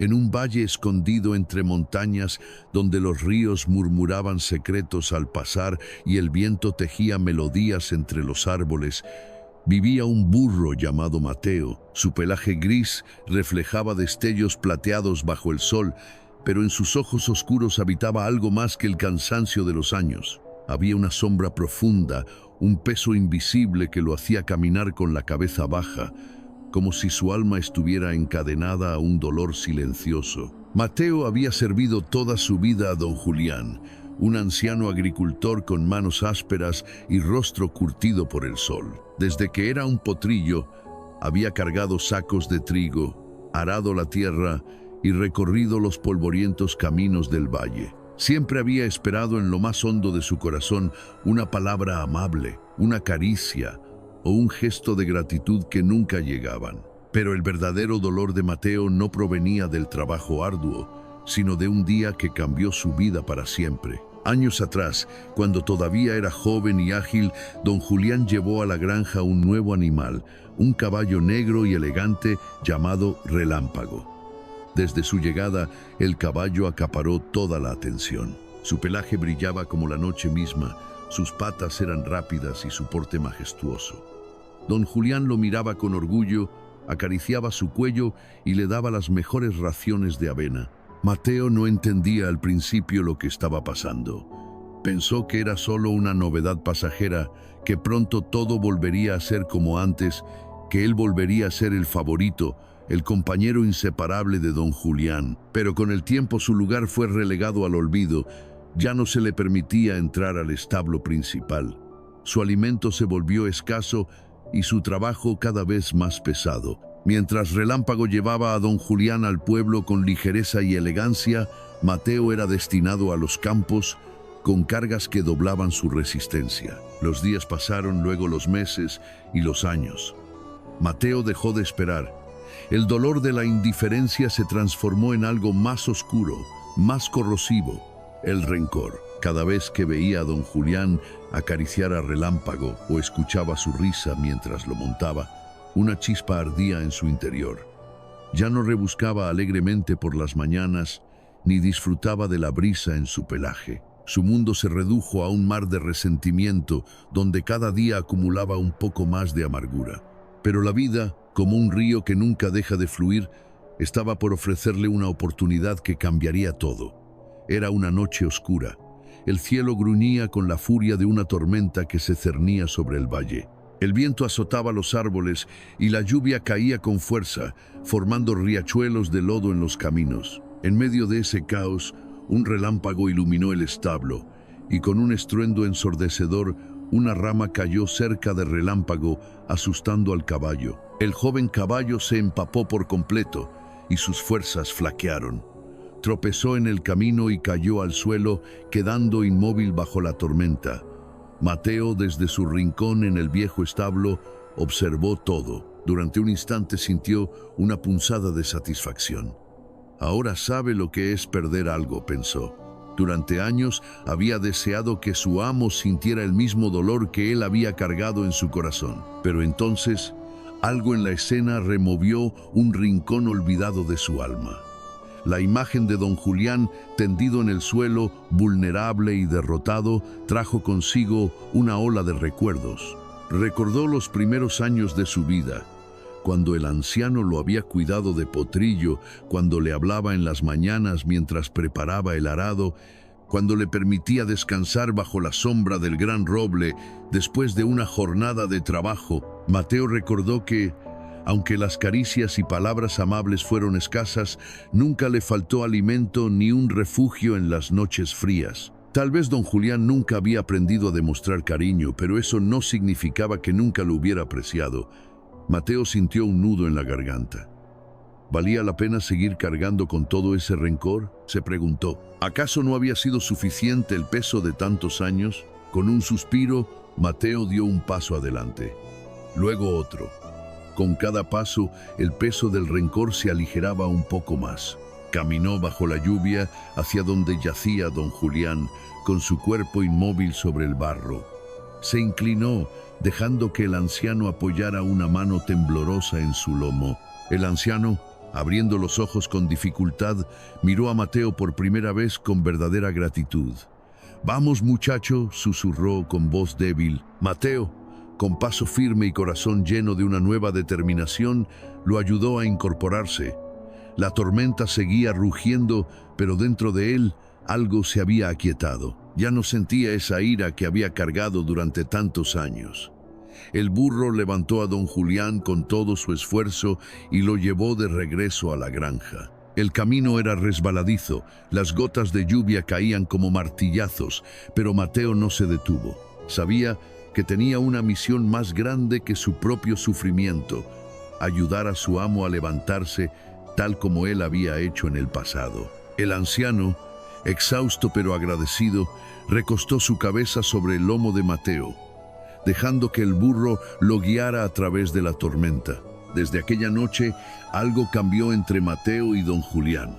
en un valle escondido entre montañas donde los ríos murmuraban secretos al pasar y el viento tejía melodías entre los árboles, vivía un burro llamado Mateo. Su pelaje gris reflejaba destellos plateados bajo el sol, pero en sus ojos oscuros habitaba algo más que el cansancio de los años. Había una sombra profunda, un peso invisible que lo hacía caminar con la cabeza baja, como si su alma estuviera encadenada a un dolor silencioso. Mateo había servido toda su vida a don Julián, un anciano agricultor con manos ásperas y rostro curtido por el sol. Desde que era un potrillo, había cargado sacos de trigo, arado la tierra y recorrido los polvorientos caminos del valle. Siempre había esperado en lo más hondo de su corazón una palabra amable, una caricia o un gesto de gratitud que nunca llegaban. Pero el verdadero dolor de Mateo no provenía del trabajo arduo, sino de un día que cambió su vida para siempre. Años atrás, cuando todavía era joven y ágil, don Julián llevó a la granja un nuevo animal, un caballo negro y elegante llamado Relámpago. Desde su llegada, el caballo acaparó toda la atención. Su pelaje brillaba como la noche misma, sus patas eran rápidas y su porte majestuoso. Don Julián lo miraba con orgullo, acariciaba su cuello y le daba las mejores raciones de avena. Mateo no entendía al principio lo que estaba pasando. Pensó que era solo una novedad pasajera, que pronto todo volvería a ser como antes, que él volvería a ser el favorito, el compañero inseparable de don Julián. Pero con el tiempo su lugar fue relegado al olvido. Ya no se le permitía entrar al establo principal. Su alimento se volvió escaso y su trabajo cada vez más pesado. Mientras Relámpago llevaba a don Julián al pueblo con ligereza y elegancia, Mateo era destinado a los campos con cargas que doblaban su resistencia. Los días pasaron, luego los meses y los años. Mateo dejó de esperar. El dolor de la indiferencia se transformó en algo más oscuro, más corrosivo, el rencor. Cada vez que veía a don Julián acariciar a Relámpago o escuchaba su risa mientras lo montaba, una chispa ardía en su interior. Ya no rebuscaba alegremente por las mañanas, ni disfrutaba de la brisa en su pelaje. Su mundo se redujo a un mar de resentimiento, donde cada día acumulaba un poco más de amargura. Pero la vida, como un río que nunca deja de fluir, estaba por ofrecerle una oportunidad que cambiaría todo. Era una noche oscura. El cielo gruñía con la furia de una tormenta que se cernía sobre el valle. El viento azotaba los árboles y la lluvia caía con fuerza, formando riachuelos de lodo en los caminos. En medio de ese caos, un relámpago iluminó el establo, y con un estruendo ensordecedor, una rama cayó cerca del Relámpago, asustando al caballo. El joven caballo se empapó por completo, y sus fuerzas flaquearon. Tropezó en el camino y cayó al suelo, quedando inmóvil bajo la tormenta. Mateo, desde su rincón en el viejo establo, observó todo. Durante un instante sintió una punzada de satisfacción. Ahora sabe lo que es perder algo, pensó. Durante años había deseado que su amo sintiera el mismo dolor que él había cargado en su corazón. Pero entonces, algo en la escena removió un rincón olvidado de su alma. La imagen de don Julián, tendido en el suelo, vulnerable y derrotado, trajo consigo una ola de recuerdos. Recordó los primeros años de su vida, cuando el anciano lo había cuidado de potrillo, cuando le hablaba en las mañanas mientras preparaba el arado, cuando le permitía descansar bajo la sombra del gran roble después de una jornada de trabajo. Mateo recordó que, aunque las caricias y palabras amables fueron escasas, nunca le faltó alimento ni un refugio en las noches frías. Tal vez don Julián nunca había aprendido a demostrar cariño, pero eso no significaba que nunca lo hubiera apreciado. Mateo sintió un nudo en la garganta. ¿Valía la pena seguir cargando con todo ese rencor?, se preguntó. ¿Acaso no había sido suficiente el peso de tantos años? Con un suspiro, Mateo dio un paso adelante, luego otro. Con cada paso, el peso del rencor se aligeraba un poco más. Caminó bajo la lluvia hacia donde yacía don Julián, con su cuerpo inmóvil sobre el barro. Se inclinó, dejando que el anciano apoyara una mano temblorosa en su lomo. El anciano, Abriendo los ojos con dificultad, miró a Mateo por primera vez con verdadera gratitud. «Vamos, muchacho», susurró con voz débil. Mateo, con paso firme y corazón lleno de una nueva determinación, lo ayudó a incorporarse. La tormenta seguía rugiendo, pero dentro de él algo se había aquietado. Ya no sentía esa ira que había cargado durante tantos años. El burro levantó a don Julián con todo su esfuerzo y lo llevó de regreso a la granja. El camino era resbaladizo, las gotas de lluvia caían como martillazos, pero Mateo no se detuvo. Sabía que tenía una misión más grande que su propio sufrimiento: ayudar a su amo a levantarse tal como él había hecho en el pasado. El anciano, exhausto pero agradecido, recostó su cabeza sobre el lomo de Mateo, dejando que el burro lo guiara a través de la tormenta. Desde aquella noche, algo cambió entre Mateo y don Julián.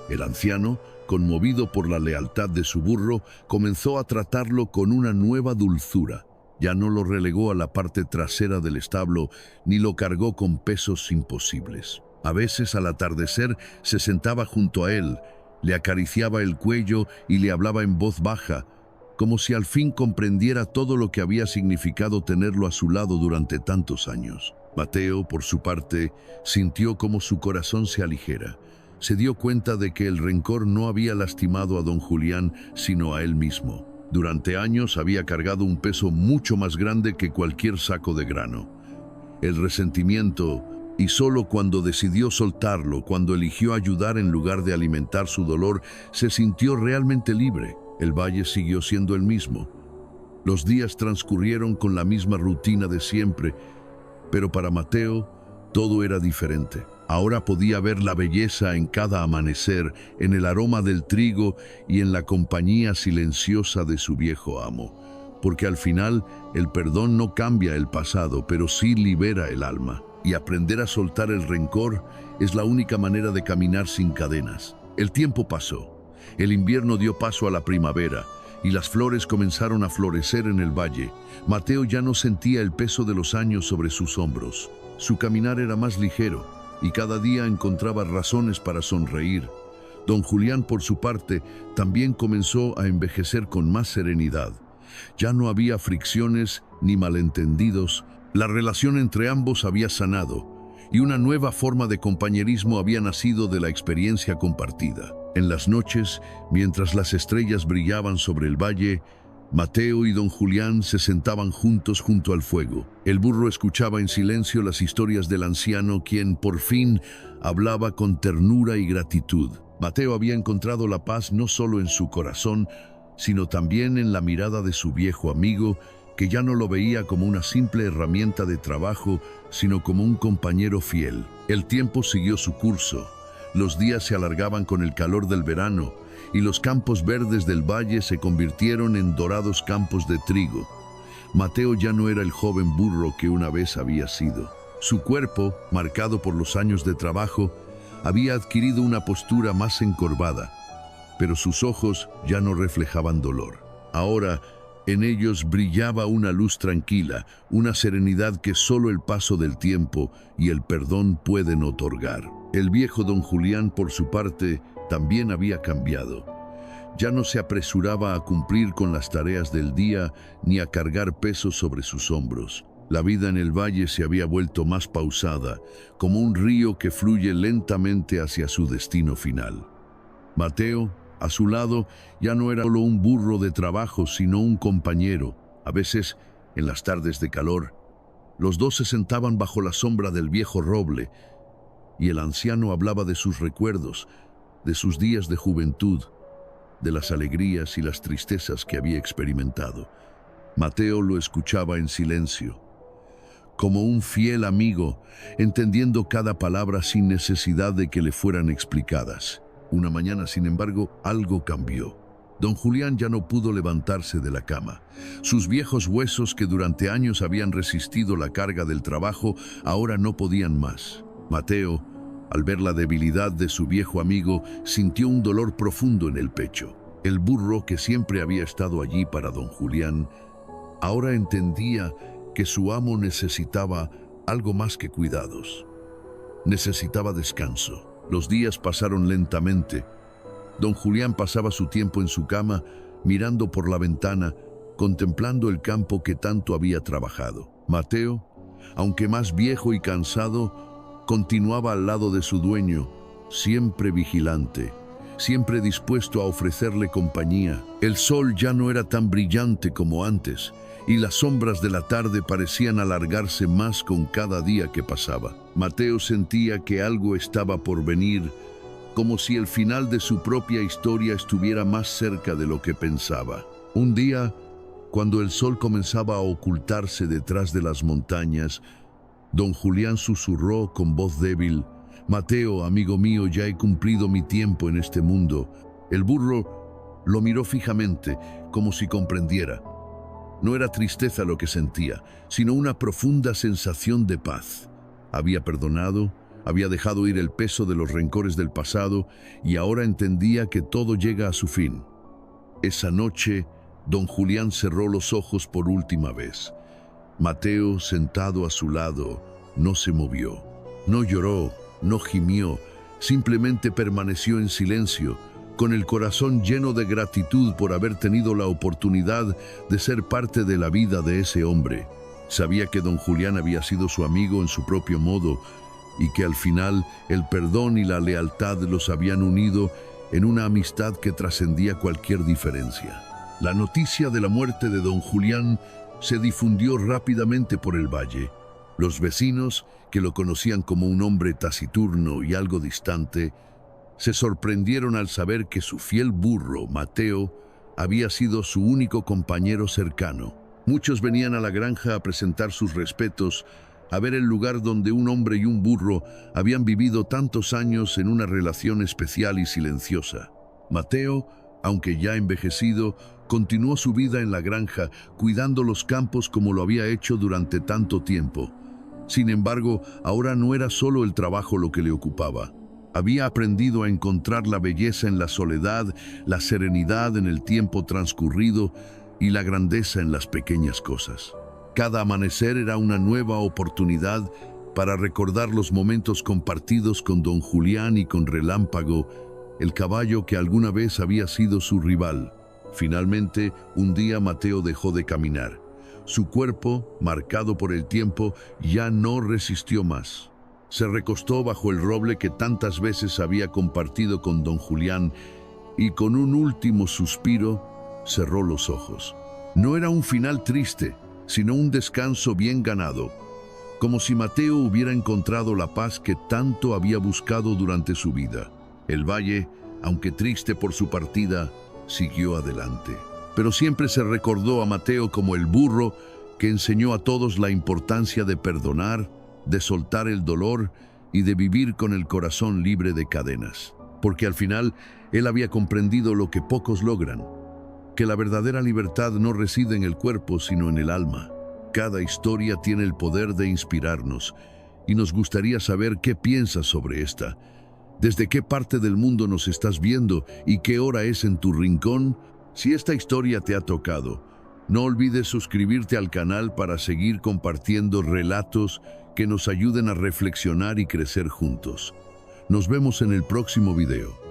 El anciano, conmovido por la lealtad de su burro, comenzó a tratarlo con una nueva dulzura. Ya no lo relegó a la parte trasera del establo, ni lo cargó con pesos imposibles. A veces, al atardecer, se sentaba junto a él, le acariciaba el cuello y le hablaba en voz baja, como si al fin comprendiera todo lo que había significado tenerlo a su lado durante tantos años. Mateo, por su parte, sintió como su corazón se aligera. Se dio cuenta de que el rencor no había lastimado a don Julián, sino a él mismo. Durante años había cargado un peso mucho más grande que cualquier saco de grano. El resentimiento, y solo cuando decidió soltarlo, cuando eligió ayudar en lugar de alimentar su dolor, se sintió realmente libre. El valle siguió siendo el mismo. Los días transcurrieron con la misma rutina de siempre, pero para Mateo todo era diferente. Ahora podía ver la belleza en cada amanecer, en el aroma del trigo y en la compañía silenciosa de su viejo amo. Porque al final, el perdón no cambia el pasado, pero sí libera el alma. Y aprender a soltar el rencor es la única manera de caminar sin cadenas. El tiempo pasó. El invierno dio paso a la primavera y las flores comenzaron a florecer en el valle. Mateo ya no sentía el peso de los años sobre sus hombros. Su caminar era más ligero y cada día encontraba razones para sonreír. Don Julián, por su parte, también comenzó a envejecer con más serenidad. Ya no había fricciones ni malentendidos. La relación entre ambos había sanado y una nueva forma de compañerismo había nacido de la experiencia compartida. En las noches, mientras las estrellas brillaban sobre el valle, Mateo y don Julián se sentaban juntos junto al fuego. El burro escuchaba en silencio las historias del anciano, quien por fin hablaba con ternura y gratitud. Mateo había encontrado la paz no solo en su corazón, sino también en la mirada de su viejo amigo, que ya no lo veía como una simple herramienta de trabajo, sino como un compañero fiel. El tiempo siguió su curso. Los días se alargaban con el calor del verano y los campos verdes del valle se convirtieron en dorados campos de trigo. Mateo ya no era el joven burro que una vez había sido. Su cuerpo, marcado por los años de trabajo, había adquirido una postura más encorvada, pero sus ojos ya no reflejaban dolor. Ahora, en ellos brillaba una luz tranquila, una serenidad que solo el paso del tiempo y el perdón pueden otorgar. El viejo don Julián, por su parte, también había cambiado. Ya no se apresuraba a cumplir con las tareas del día ni a cargar pesos sobre sus hombros. La vida en el valle se había vuelto más pausada, como un río que fluye lentamente hacia su destino final. Mateo, a su lado, ya no era solo un burro de trabajo, sino un compañero. A veces, en las tardes de calor, los dos se sentaban bajo la sombra del viejo roble, y el anciano hablaba de sus recuerdos, de sus días de juventud, de las alegrías y las tristezas que había experimentado. Mateo lo escuchaba en silencio, como un fiel amigo, entendiendo cada palabra sin necesidad de que le fueran explicadas. Una mañana, sin embargo, algo cambió. Don Julián ya no pudo levantarse de la cama. Sus viejos huesos, que durante años habían resistido la carga del trabajo, ahora no podían más. Mateo, al ver la debilidad de su viejo amigo, sintió un dolor profundo en el pecho. El burro, que siempre había estado allí para don Julián, ahora entendía que su amo necesitaba algo más que cuidados. Necesitaba descanso. Los días pasaron lentamente. Don Julián pasaba su tiempo en su cama, mirando por la ventana, contemplando el campo que tanto había trabajado. Mateo, aunque más viejo y cansado, continuaba al lado de su dueño, siempre vigilante, siempre dispuesto a ofrecerle compañía. El sol ya no era tan brillante como antes, y las sombras de la tarde parecían alargarse más con cada día que pasaba. Mateo sentía que algo estaba por venir, como si el final de su propia historia estuviera más cerca de lo que pensaba. Un día, cuando el sol comenzaba a ocultarse detrás de las montañas, don Julián susurró con voz débil: «Mateo, amigo mío, ya he cumplido mi tiempo en este mundo». El burro lo miró fijamente, como si comprendiera. No era tristeza lo que sentía, sino una profunda sensación de paz. Había perdonado, había dejado ir el peso de los rencores del pasado y ahora entendía que todo llega a su fin. Esa noche, don Julián cerró los ojos por última vez. Mateo, sentado a su lado, no se movió. No lloró, no gimió, simplemente permaneció en silencio, con el corazón lleno de gratitud por haber tenido la oportunidad de ser parte de la vida de ese hombre. Sabía que don Julián había sido su amigo en su propio modo y que al final el perdón y la lealtad los habían unido en una amistad que trascendía cualquier diferencia. La noticia de la muerte de don Julián se difundió rápidamente por el valle. Los vecinos, que lo conocían como un hombre taciturno y algo distante, se sorprendieron al saber que su fiel burro, Mateo, había sido su único compañero cercano. Muchos venían a la granja a presentar sus respetos, a ver el lugar donde un hombre y un burro habían vivido tantos años en una relación especial y silenciosa. Mateo, aunque ya envejecido, continuó su vida en la granja, cuidando los campos como lo había hecho durante tanto tiempo. Sin embargo, ahora no era solo el trabajo lo que le ocupaba. Había aprendido a encontrar la belleza en la soledad, la serenidad en el tiempo transcurrido y la grandeza en las pequeñas cosas. Cada amanecer era una nueva oportunidad para recordar los momentos compartidos con don Julián y con Relámpago, el caballo que alguna vez había sido su rival. Finalmente, un día Mateo dejó de caminar. Su cuerpo, marcado por el tiempo, ya no resistió más. Se recostó bajo el roble que tantas veces había compartido con don Julián y con un último suspiro cerró los ojos. No era un final triste, sino un descanso bien ganado, como si Mateo hubiera encontrado la paz que tanto había buscado durante su vida. El valle, aunque triste por su partida, siguió adelante. Pero siempre se recordó a Mateo como el burro que enseñó a todos la importancia de perdonar, de soltar el dolor y de vivir con el corazón libre de cadenas. Porque al final, él había comprendido lo que pocos logran, que la verdadera libertad no reside en el cuerpo, sino en el alma. Cada historia tiene el poder de inspirarnos, y nos gustaría saber qué piensas sobre esta. ¿Desde qué parte del mundo nos estás viendo y qué hora es en tu rincón? Si esta historia te ha tocado, no olvides suscribirte al canal para seguir compartiendo relatos que nos ayuden a reflexionar y crecer juntos. Nos vemos en el próximo video.